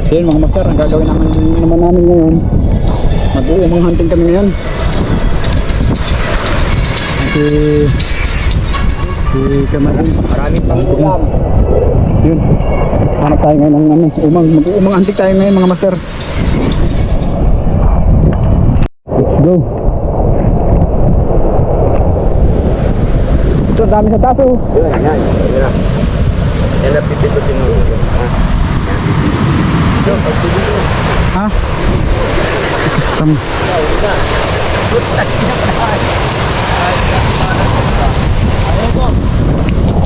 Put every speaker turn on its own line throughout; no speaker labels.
So yun mga master, ang gagawin naman namin ngayon, mag-uumang hunting kami ngayon. Si Kamarin,
Maraming pangulam.
yun. Hanap tayo ngayon ng mag-uumang hunting tayo ngayon mga master. Let's go. Ito, dami sa taso.
Yun na. Yan na pipitutin mo.
Ha? Kastam.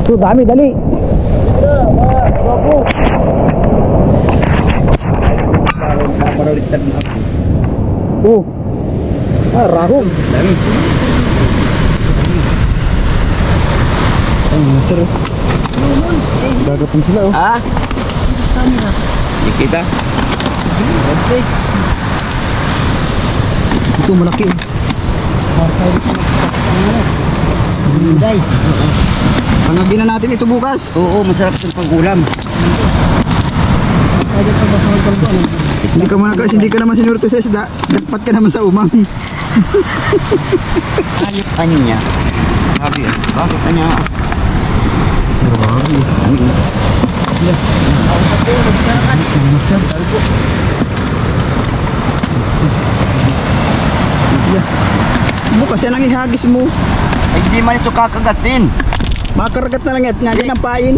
Ito, dami, dali.
Paraliktad na ako.
Oh. Rahong.
Dami.
Ay, master. Gagapin sila, oh.
Ha? Kita?
Ito, malaki.
Day.
Pangagin na natin ito bukas.
Oo, masarap itong pangulam.
Hindi ka naman sinurte sa isda. Dapat ka naman sa umang.
Ayop ka niya. Sabi, bakit ka niya?
Bukas yan ang ihagis mo.
Ay, di man ito kakagatin.
Makaragat na lang yan. Nandiyan ang pain.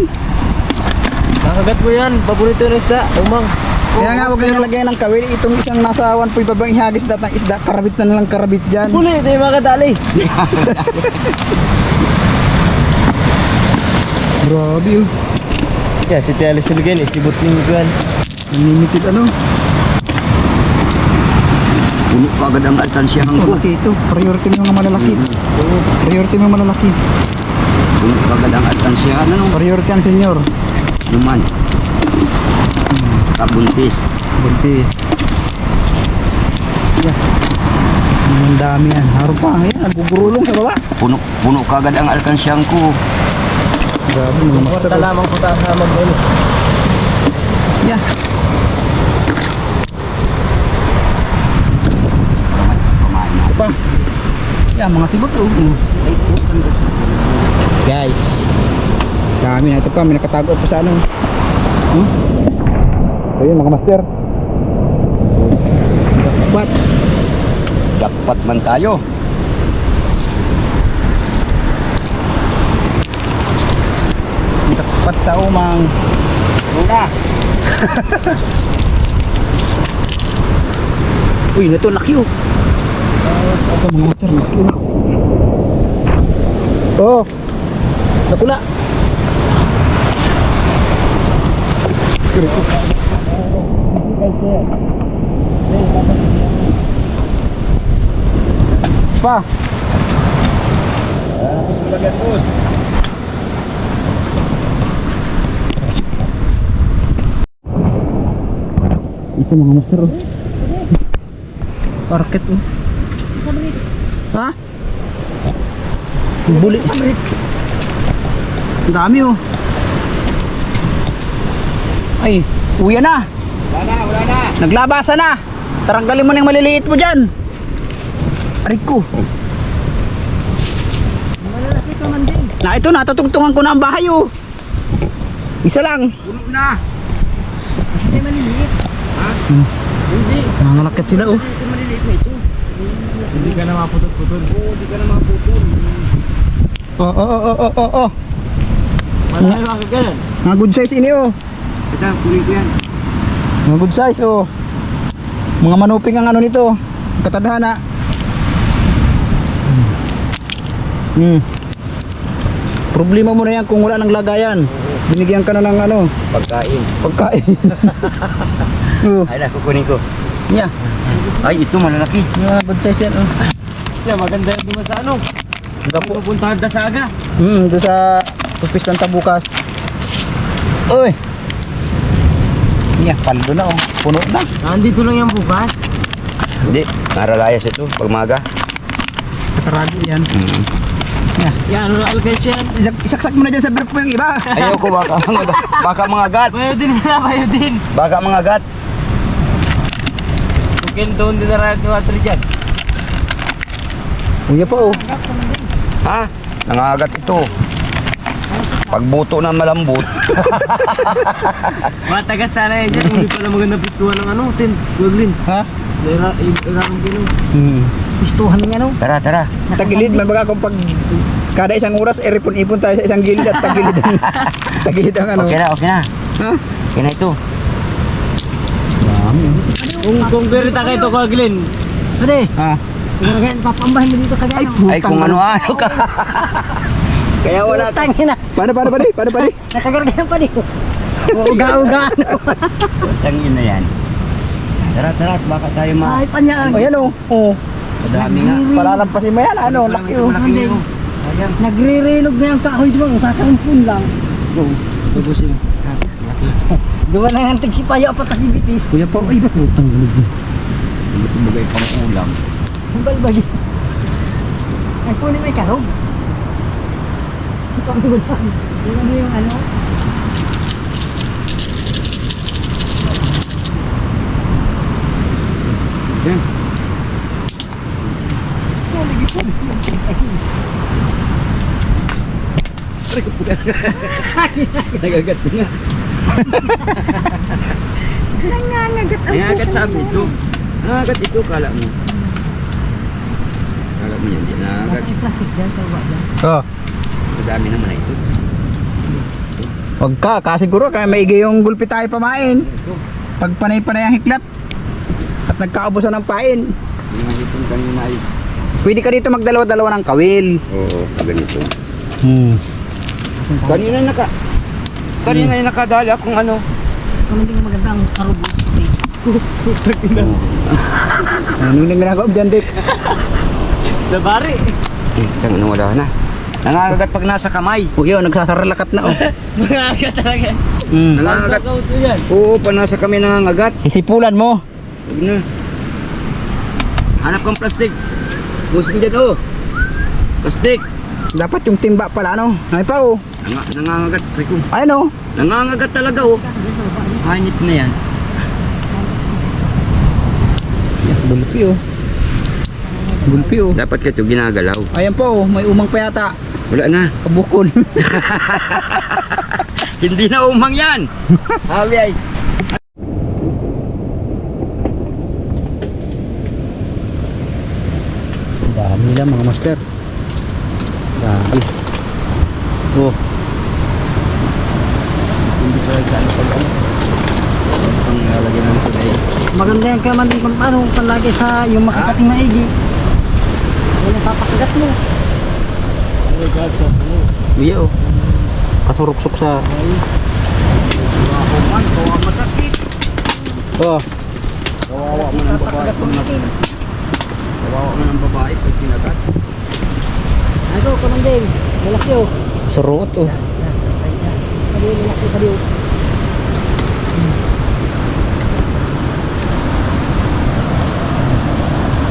Nakagat mo yan, paborito ng isda, umang.
Kaya nga huwag na lagyan ng kawil. Itong isang nasa 1.5 babang ihagis natin ng isda. Karabit na lang karabit dyan.
Huli, di makadali.
Grabe oh.
Kaya si Tia Alice Lugan, isibot ninyo ko yan.
Limited ano.
Puno ka agad ang altansyahan
Ito,
ko.
laki ito. Priority mo yung mga malalaki. Priority mo yung malalaki.
Puno ka agad ang altansyahan. Ano?
Priority ang senior.
Naman. Kabuntis.
Buntis. Yeah. Ang dami yan. Harap pa. Ayan, nagugurulong sa baba.
Puno ka agad ang altansyahan ko.
Grabe mga master.
Kwarta lamang po tayo sa mag-ulo.
Yeah. Ito pa. Yeah, mga sibot oh.
Guys.
Dami na ito pa. May nakatago pa sa ano. Ayun mga master. Jackpot.
Jackpot man tayo.
Jackpot sa umang.
Muna.
Uy, ito laki oh. Ito mga master, laki oh. Oh. Nakula. Pa. Ito mga master oh. Parket oh. Ha? Buli. Ang dami oh. Ay, uya na.
Wala na.
Naglabasa na. Taranggalin mo na yung maliliit mo dyan. Ariko.
Malalaki ka man din.
Na ito, natutugtungan ko na ang bahay oh. Isa lang.
Puno na. Hindi maliliit. Ha? Hindi.
Nangalakit sila oh.
Ito maliliit na ito.
Hindi ka na maputol-putol.
Oo, hindi ka na maputol.
Oh.
Malaki mga kagalan.
Mga good size ini oh.
Ito, kunin ko yan.
Mga good size oh. Mga manuping ang ano nito. Katadhana. Problema mo na yan kung wala ng lagayan. Binigyan ka na ng ano,
Pagkain.
pagkain. Oh.
Ay na, kukunin ko.
Yeah.
Ay, ito malalaki.
Mga good size yan oh.
Yeah, maganda yung dumas sa ano. Pupuntahan na sa aga.
Ito sa Pagpistanta bukas. Uy. Yeah, paldo na oh. Puno na.
Nandito lang yan bukas.
Hindi, naralayas ito pag maga.
Katarado yan.
Yan, ano na alkay yan?
Isaksak mo na dyan sa brief mo yung iba.
Ayoko, baka mga gat.
Bayo din na, bayo din.
Baka mga gat.
Kintoon din na rin sa water dyan.
Kuya pa oh.
Ha? Nangagat ito. Pagbuto na malambot.
Matagas sana yan dyan. Hindi pala maganda pistuhan ng ano, tin. Goglin.
Ha?
Irakang kino.
Pistuhan niya no.
Tara, tara.
Tagilid, man baga kung pag kada isang oras, ipon tayo sa isang gilid at tagilid ang, tagilid ang ano.
Okay na, okay na.
Ha?
Okay na ito.
Kung perita kayo ito, Goglin.
Ade,
Ha?
siguro ganyan papambahin mo dito kagaya.
Ay, kung ano-ano ka. Kaya wala.
Tangin na.
Paano pare?
Nakagargayan pa dito. Uga-uga.
Tangin na yan. Tara, tara. Baka tayo
Ay, panyaan.
O yan oh. Oh.
Madami nga.
Palalampasin mo yan, ano, laki oh.
Hindi. Nagre-renog na yung kahoy di ba? Sasampun lang.
Bagusin.
Gawa na yung tigsipayo apat kasi bitis.
Kuya pa, ay putang gulig.
Bagay pang ulam.
Balbagi. Ay, kunin may karog. Panggulan. Yung ano yung ano?
Yan. Nagagat ko nga.
Nangangagat ang
Nangagat sa amin ito. Nangagat ito, kala mo. Kala mo yan, di nangagat.
plastic dyan, tawa dyan.
Oh.
Madami naman na ito.
Wag ka, kasiguro kaya maigi yung gulpi tayo pamain. Pag panay-panay ang hiklat at nagkaubusan ng pain.
Yung hipon kanina ay...
Pwede ka dito magdalawa-dalawa ng kawil.
Oo, ganito.
Hmm.
Kanina yung nakadali akong ano.
Kung hindi maganda ang karog.
Ano yung ginagawa dyan, Dex?
Dabari.
Tangin, wala na. Nangangagat pag nasa kamay.
Kuya, nagsasaralakat na oh.
Mga talaga.
Hmm.
Nangangagat.
Kakao ito yan.
Oo, pa nasa kamay nangangagat.
Sisipulan mo.
Huwag na. Hanap kang plastic. Busin dyan, oh. Plastic.
Dapat yung timba pala, ano? Ay pa oh.
Nangangagat. Rico.
Ayun oh.
Nangangagat talaga, oh. Hanip na yan.
Gulpi oh. Gulpi oh.
Dapat ka ito ginagalaw.
Ayan po oh, may umang pa yata.
Wala na.
Kabukol.
Hindi na umang yan. Hawi ay.
Dami nila mga master. Dami. Oh.
Hindi pa rin saan pag ano. Ang lalagyan ng kulay.
Maganda yan kaya man din kung paano palagi sa yung makakating maigi. Yung napapakagat mo.
Iya oh. Kasuruksok sa.
Kuman, kawa masakit.
Oh.
Kawawa mo ng babae pag nag- Kawawa mo ng babae pag kinagat.
Ano, kaman din. Malaki oh.
Surot oh.
Kali, malaki kali oh.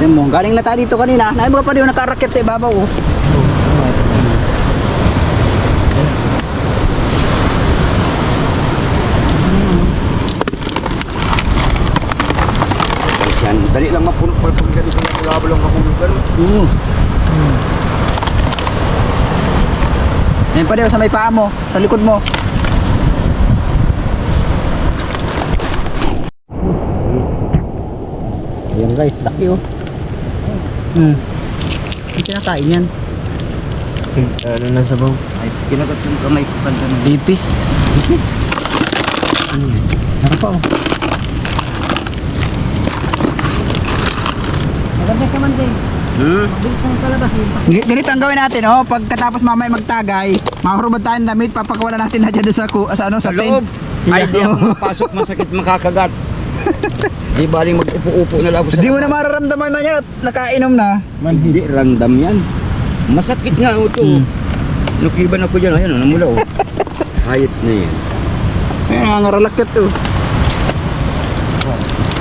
Yan mo, galing na tayo dito kanina. Naay mga pa rin nakarakyat sa ibabaw oh.
Yan, dali lang mapunot pag ganito na kalabo lang mahulog ka.
Oo. Yan pa rin sa may paa mo, sa likod mo. Ayan guys, laki oh. Hindi kinakain yan.
Ano na sabaw?
Ay, kinagat yung kamay ko kanta ng
Ipis.
Ipis. Ano yan? Meron pa oh.
Maganda kaman din. Mabilis ang palabas yun.
Ganito ang gawin natin oh, pagkatapos mamaya magtagay, mahurubad tayo ng damit, papakawala natin na dyan sa ano sa
Sa loob.
tent.
Ay, di ako mapasok, masakit makakagat. Di baling mag-upo-upo na lang ako sa...
Hindi mo na mararamdaman na yan at nakainom na.
Hindi, random yan. Masakit nga ito. Nukiban ako dyan, ayan, namula oh. Hayop na yan.
Ayan, nangaralakit oh.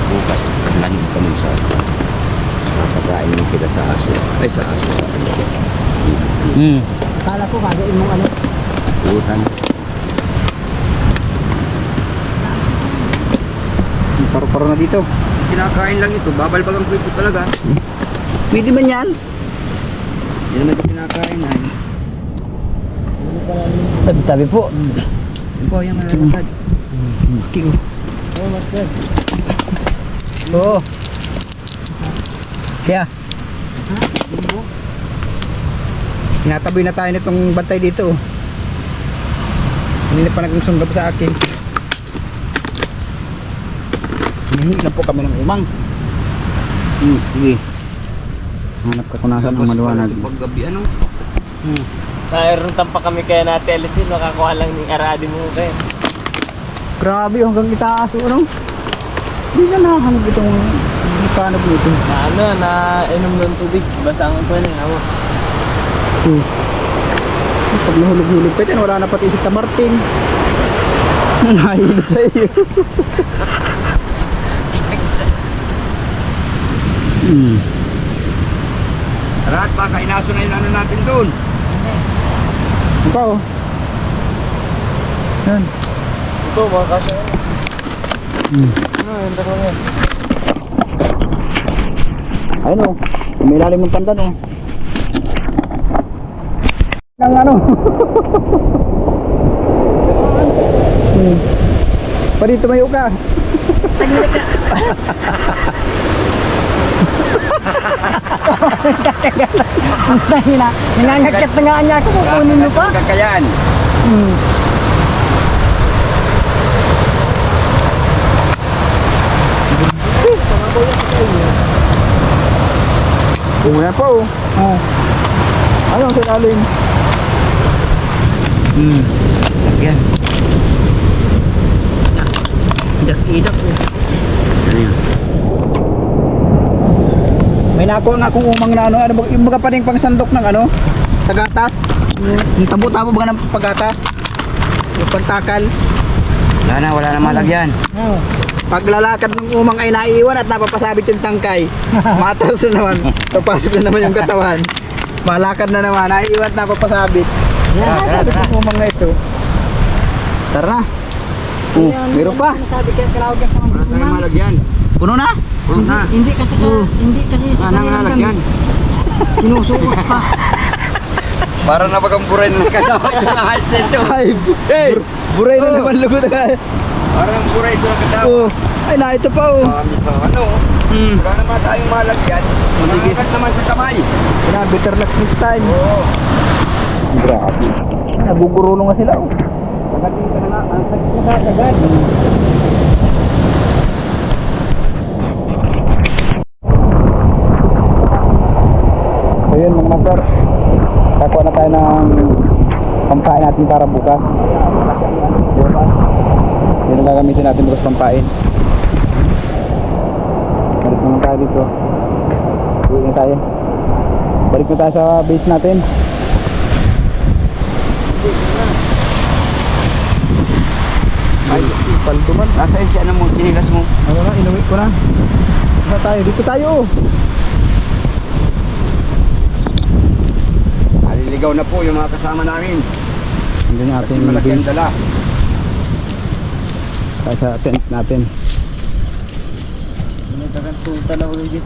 Bukas, paglan ka mo sa... Kapagain mo kita sa aso. Ay, sa aso.
Kala ko gagawin mong ano.
Utan.
Paro-paro na dito.
kinakain lang ito, babalbagan ko ito talaga.
Pwede man yan?
Hindi naman ito kinakain ay.
Tabi-tabi po.
Yan po, yan malalakad.
Oo. Kaya. Tinataboy na tayo nitong bantay dito. Hindi na pa nagsunggab sa akin. Hinihingi lang po kami ng umang.
Sige.
Hanap ka kung nasan ang maliwanag.
Paggabi ano?
Mayroon tampa kami kaya na telesin, makakuha lang ng aradi mo kayo.
Grabe, hanggang itaas ano? Hindi na nakahangag itong panog nito.
Na ano, na inom ng tubig, basangan ko na ako.
Pag nahulog-hulog pa dyan, wala na pati si Tamartin. Nahihilot sa iyo.
Tara, at baka inaso na yung ano natin doon.
Ano pa oh? Yan.
Ito, mga kasya. Ano, yung dalawa yan.
Ayun oh. May ilalim ng pandan oh. Nang ano? Pari tumayo ka.
Dahil na, nangangagat na nga niya ako, kukunin mo pa.
Kakayan.
Uwi pa oh. Oh. Ano ang ilalim?
Yan.
Idak-idak oh.
Saan yan?
May nakuha nga akong umang na ano ba, yung mga paning pangsandok ng ano sa gatas. Yung tabo-tabo ba ng paggatas? Yung pantakal.
Wala na malagyan.
Paglalakad ng umang ay naiiwan at napapasabit yung tangkay. Matas na naman. Papasok na naman yung katawan. Malakad na naman, naiiwan at napapasabit.
Tara,
Sabi ng umang na ito. Tara na. Meron pa.
Sabi kaya kalawag ka naman
Wala tayong malagyan.
Puno na.
Puno na.
Hindi kasi sa
Wala nang malagyan.
Sinusuot pa.
Para napagamburay na kasama ito na height nito.
Ay, buray na naman lugod na.
Parang buray ito na kasama.
Oh. Ay na, ito pa oh.
Kami sa ano. Wala naman tayong malagyan. Masigat naman sa kamay.
Kaya better luck next time.
Oo.
Grabe. Nagugurulong nga sila oh.
Pagdating ka na nga. Ang sakit na kagad.
So yun mga master, kakuha na tayo ng pampain natin para bukas. Yun ang gagamitin natin bukas pampain. Balik naman tayo dito. Uwi na tayo. Balik na tayo sa base natin. Ay, paldo man.
Nasa si ano mo, chinilas mo.
Ano na, inuwi ko na. Dito tayo, dito tayo.
Aliligaw na po yung mga kasama namin.
Hanggang yung
Kasi
ating
malagyan
base.
dala.
Tayo sa tent natin.
Nagkakansulta na ulit.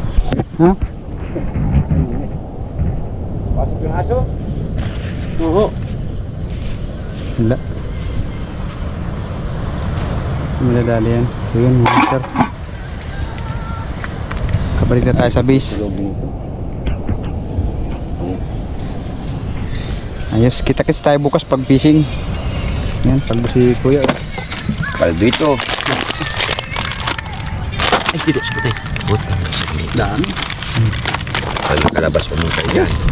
Ha?
Pasok yung aso.
Oo.
Wala. Miladali yan. So yun mga sir. Kabalik na tayo sa base. Ayos, kita-kits tayo bukas pag fishing. Yan, pag si kuya.
Kaldo ito. Ay, dito sa puti. Buta. Dami. Ang nakalabas mo kayo. Yes.